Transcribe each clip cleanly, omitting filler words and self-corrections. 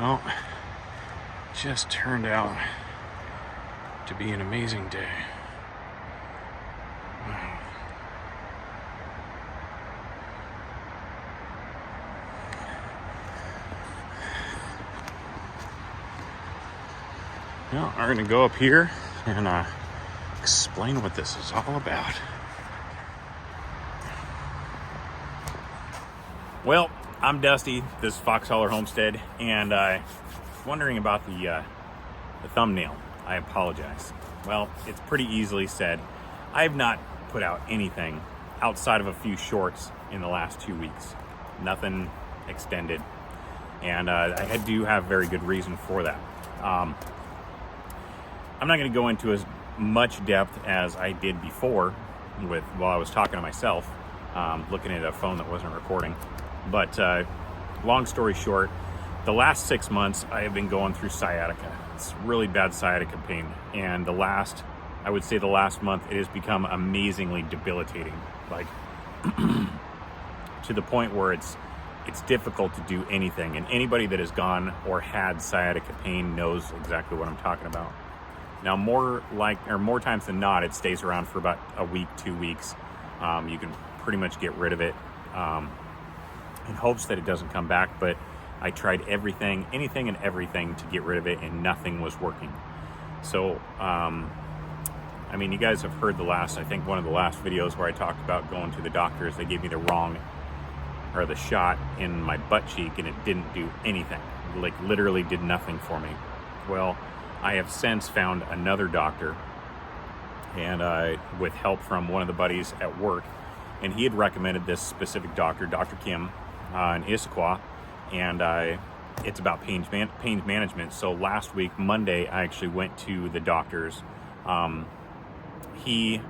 Well, just turned out to be an amazing day. Wow. Well, we're gonna go up here and explain what this is all about. Well, I'm Dusty. This is Foxholler Homestead, and wondering about the thumbnail. I apologize. Well, it's pretty easily said. I have not put out anything outside of a few shorts in the last 2 weeks. Nothing extended, and I do have very good reason for that. I'm not going to go into as much depth as I did before while I was talking to myself, looking at a phone that wasn't recording. But long story short, the last 6 months I have been going through sciatica. It's really bad sciatica pain, and I would say the last month, it has become amazingly debilitating, like to the point where it's difficult to do anything. And anybody that has gone or had sciatica pain knows exactly what I'm talking about. Now, more times than not, it stays around for about a week, 2 weeks. You can pretty much get rid of it in hopes that it doesn't come back. But I tried anything and everything to get rid of it, and nothing was working. So, I mean, you guys have heard I think one of the last videos where I talked about going to the doctors. They gave me the shot in my butt cheek, and it didn't do anything. Like, literally did nothing for me. Well, I have since found another doctor, and with help from one of the buddies at work, and he had recommended this specific doctor, Dr. Kim, in Issaquah, and it's about pain management. So last week, Monday, I actually went to the doctor's. He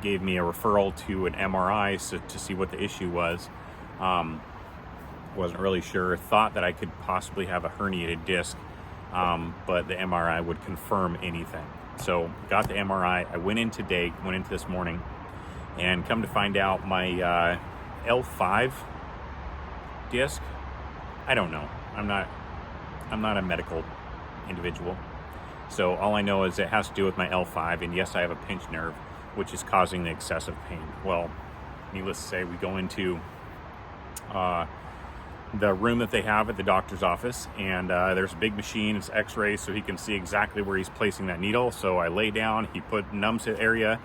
gave me a referral to an MRI to see what the issue was. Wasn't really sure. Thought that I could possibly have a herniated disc, but the MRI would confirm anything. So got the MRI. I went in this morning, and come to find out my L5 disc. I don't know. I'm not a medical individual. So all I know is it has to do with my L5, and yes, I have a pinched nerve, which is causing the excessive pain. Well, needless to say, we go into the room that they have at the doctor's office, and there's a big machine. It's x-ray, so he can see exactly where he's placing that needle. So I lay down, he numbs the area,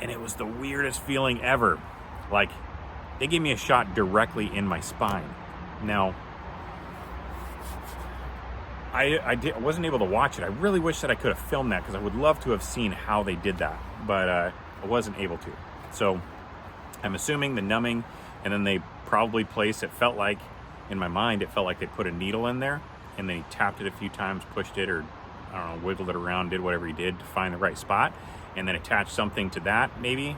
and it was the weirdest feeling ever. Like, they gave me a shot directly in my spine. Now, I wasn't able to watch it. I really wish that I could have filmed that, because I would love to have seen how they did that, but I wasn't able to. So I'm assuming the numbing, and then they probably felt like, in my mind, it felt like they put a needle in there, and then he tapped it a few times, pushed it, or I don't know, wiggled it around, did whatever he did to find the right spot, and then attached something to that, maybe,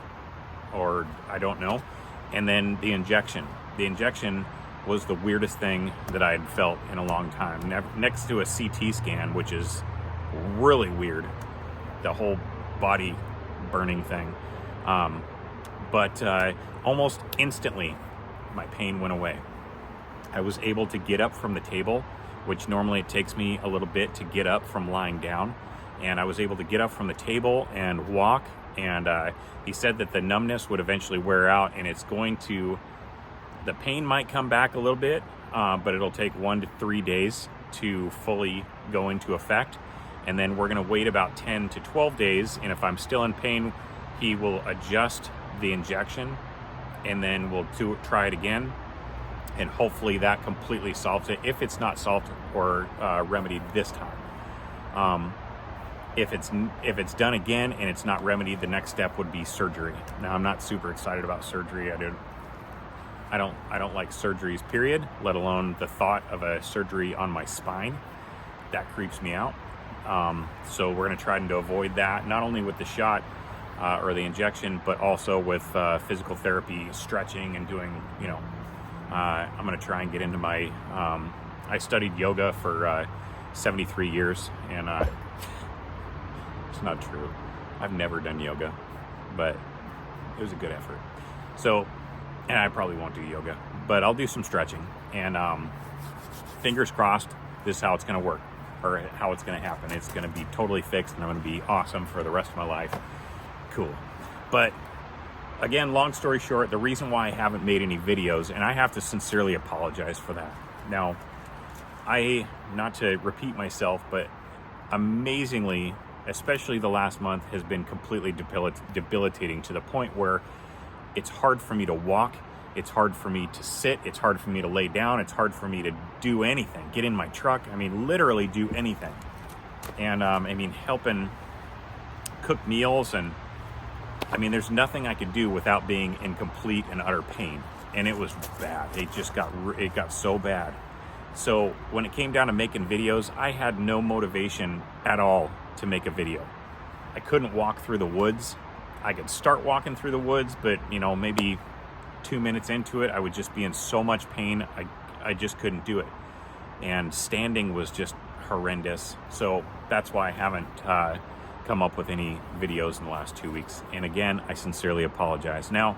or I don't know. And then the injection. The injection was the weirdest thing that I had felt in a long time. Next to a CT scan, which is really weird, the whole body burning thing. But almost instantly, my pain went away. I was able to get up from the table, which normally it takes me a little bit to get up from lying down. And I was able to get up from the table and walk. And he said that the numbness would eventually wear out, and the pain might come back a little bit, but it'll take 1 to 3 days to fully go into effect. And then we're going to wait about 10 to 12 days. And if I'm still in pain, he will adjust the injection, and then we'll try it again. And hopefully that completely solves it, if it's not solved or remedied this time. If it's done again and it's not remedied, the next step would be surgery. Now, I'm not super excited about surgery. I don't like surgeries, period, let alone the thought of a surgery on my spine. That creeps me out. So we're going to try to avoid that, not only with the shot or the injection, but also with physical therapy, stretching, and doing, I'm going to try and get into my, I studied yoga for 73 years, and it's not true. I've never done yoga, but it was a good effort. So, and I probably won't do yoga, but I'll do some stretching. And fingers crossed, this is how it's going to work, or how it's going to happen. It's going to be totally fixed, and I'm going to be awesome for the rest of my life. Cool. But again, long story short, the reason why I haven't made any videos, and I have to sincerely apologize for that. Now, not to repeat myself, but amazingly, especially the last month, has been completely debilitating to the point where it's hard for me to walk, it's hard for me to sit, it's hard for me to lay down, it's hard for me to do anything, get in my truck, literally do anything. And helping cook meals, and there's nothing I could do without being in complete and utter pain. And it was bad. It got so bad. So when it came down to making videos, I had no motivation at all to make a video. I couldn't walk through the woods. I could start walking through the woods, but maybe 2 minutes into it, I would just be in so much pain, I just couldn't do it. And standing was just horrendous. So that's why I haven't come up with any videos in the last 2 weeks. And again, I sincerely apologize. Now,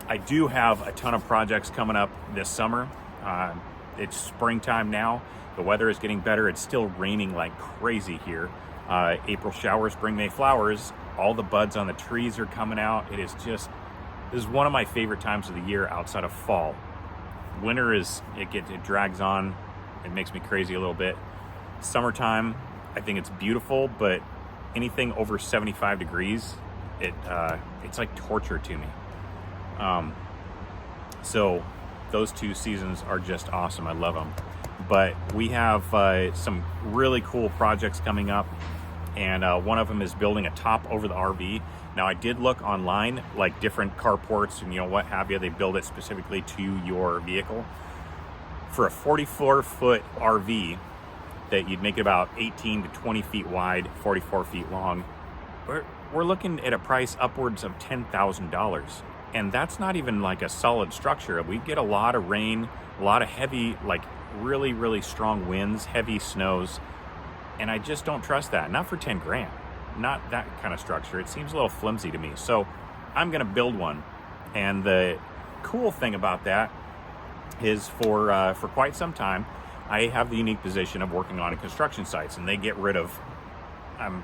I do have a ton of projects coming up this summer. It's springtime now. The weather is getting better. It's still raining like crazy here. April showers bring May flowers. All the buds on the trees are coming out. This is one of my favorite times of the year outside of fall. Winter it drags on. It makes me crazy a little bit. Summertime, I think it's beautiful, but anything over 75 degrees, it's like torture to me. So those two seasons are just awesome. I love them. But we have some really cool projects coming up, and one of them is building a top over the RV. Now, I did look online, like different carports and what have you. They build it specifically to your vehicle. For a 44-foot RV that you'd make it about 18 to 20 feet wide, 44 feet long, we're looking at a price upwards of $10,000. And that's not even like a solid structure. We get a lot of rain, a lot of heavy, like really, really strong winds, heavy snows. And I just don't trust that. Not for 10 grand. Not that kind of structure. It seems a little flimsy to me. So I'm going to build one. And the cool thing about that is for quite some time, I have the unique position of working on construction sites, and they get rid of, I'm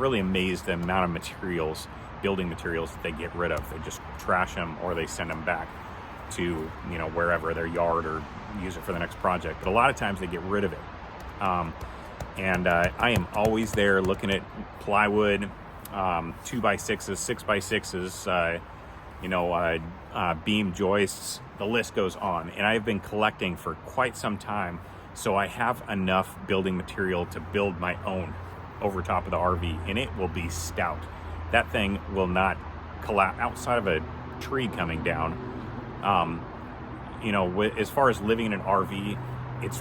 really amazed the amount of materials, building materials that they get rid of. They just trash them, or they send them back to, wherever, their yard, or use it for the next project. But a lot of times they get rid of it. And I am always there looking at plywood, 2x6s, 6x6s, beam joists, the list goes on. And I've been collecting for quite some time, so I have enough building material to build my own over top of the RV, and it will be stout. That thing will not collapse outside of a tree coming down. As far as living in an RV, it's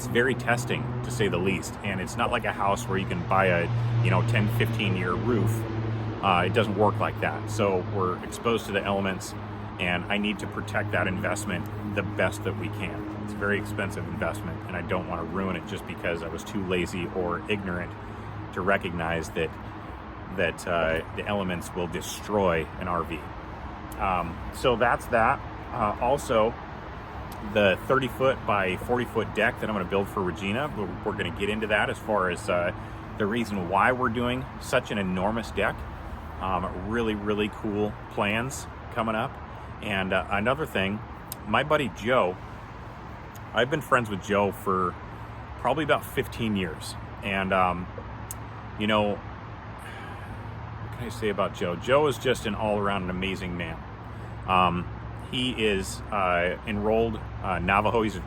very testing, to say the least. And it's not like a house where you can buy a 10, 15 year roof. It doesn't work like that. So we're exposed to the elements, and I need to protect that investment the best that we can. It's a very expensive investment, and I don't want to ruin it just because I was too lazy or ignorant to recognize that the elements will destroy an RV. So that's that. Also, the 30-foot by 40-foot deck that I'm going to build for Regina, we're going to get into that as far as the reason why we're doing such an enormous deck. Really, really cool plans coming up. And another thing, my buddy Joe, I've been friends with Joe for probably about 15 years. And, what can I say about Joe? Joe is just an all-around an amazing man. He is enrolled Navajo. He's an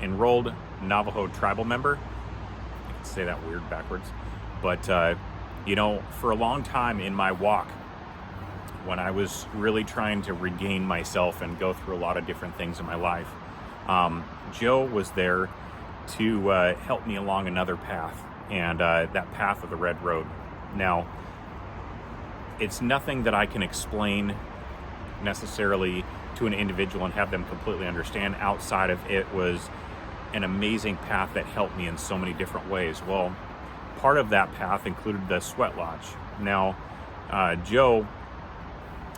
enrolled Navajo tribal member. I can say that weird backwards. But, for a long time in my walk, when I was really trying to regain myself and go through a lot of different things in my life, Joe was there to help me along another path, and that path of the Red Road. Now, it's nothing that I can explain necessarily to an individual and have them completely understand. Outside of it was an amazing path that helped me in so many different ways. Well, part of that path included the sweat lodge. Now, Joe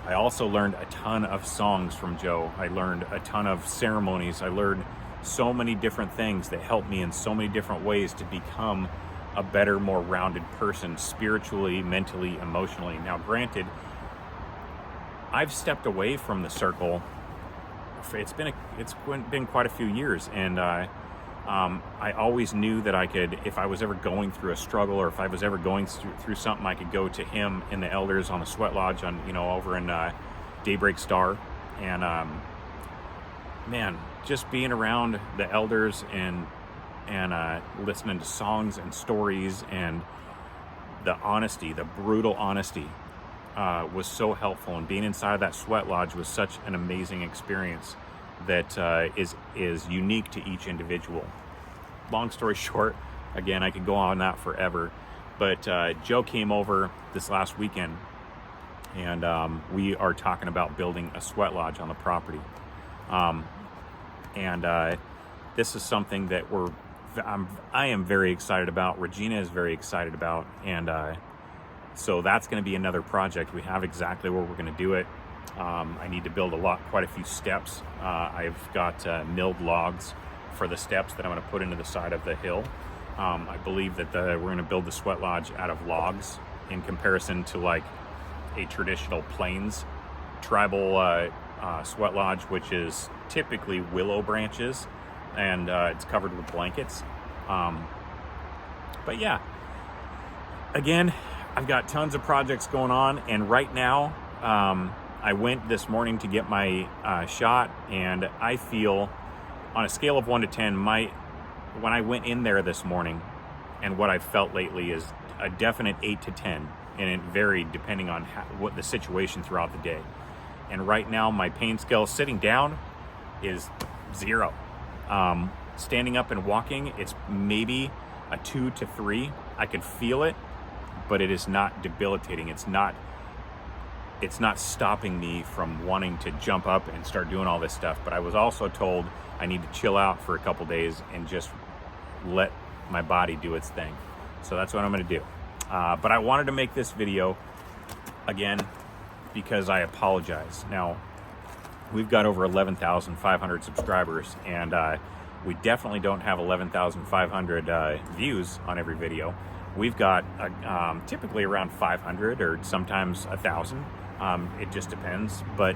I also learned a ton of songs from Joe. I learned a ton of ceremonies. I learned so many different things that helped me in so many different ways to become a better, more rounded person, spiritually, mentally, emotionally. Now, granted, I've stepped away from the circle. It's been quite a few years, and I always knew that I could, if I was ever going through a struggle, or if I was ever going through something, I could go to him and the elders on the Sweat Lodge on, over in Daybreak Star. And man, just being around the elders and listening to songs and stories, and the honesty, the brutal honesty, was so helpful. And being inside that Sweat Lodge was such an amazing experience that is unique to each individual. Long story short, again, I could go on that forever, but Joe came over this last weekend, and we are talking about building a Sweat Lodge on the property. This is something that I am very excited about. Regina is very excited about, and so that's going to be another project. We have exactly where we're going to do it. I need to build quite a few steps. I've got milled logs for the steps that I'm going to put into the side of the hill. I believe that we're going to build the Sweat Lodge out of logs, in comparison to like a traditional plains tribal Sweat Lodge, which is typically willow branches, and it's covered with blankets. But yeah, again, I've got tons of projects going on, and right now, I went this morning to get my shot, and I feel, on a scale of 1 to 10, when I went in there this morning, and what I've felt lately is a definite 8 to 10, and it varied depending on what the situation throughout the day. And right now, my pain scale sitting down is 0. Standing up and walking, it's maybe a 2 to 3. I can feel it, but it is not debilitating. It's not stopping me from wanting to jump up and start doing all this stuff. But I was also told I need to chill out for a couple days and just let my body do its thing. So that's what I'm going to do. But I wanted to make this video again because I apologize. Now, we've got over 11,500 subscribers, and we definitely don't have 11,500 views on every video. We've got typically around 500 or sometimes 1,000. It just depends. But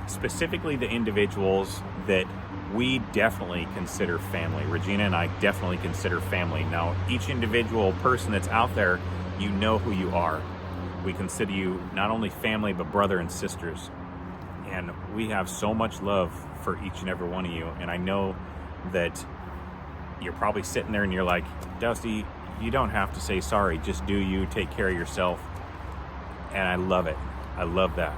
specifically the individuals that we definitely consider family. Regina and I definitely consider family. Now, each individual person that's out there, you know who you are. We consider you not only family, but brother and sisters. And we have so much love for each and every one of you. And I know that you're probably sitting there and you're like, Dusty, you don't have to say sorry. Just do you. Take care of yourself. And I love it. I love that.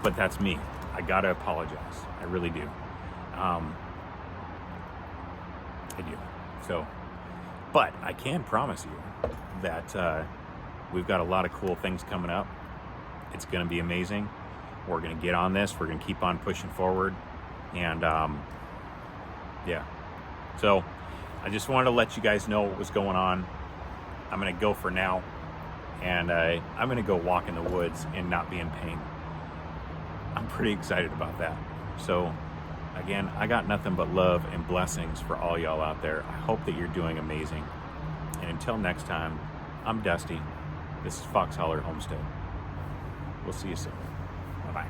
But that's me. I gotta apologize. I really do. I do. So, but I can promise you that we've got a lot of cool things coming up. It's gonna be amazing. We're gonna get on this. We're gonna keep on pushing forward. And yeah. So I just wanted to let you guys know what was going on. I'm gonna go for now, and I'm gonna go walk in the woods and not be in pain. I'm pretty excited about that. So again, I got nothing but love and blessings for all y'all out there. I hope that you're doing amazing. And until next time, I'm Dusty. This is Fox Holler Homestead. We'll see you soon. Bye-bye.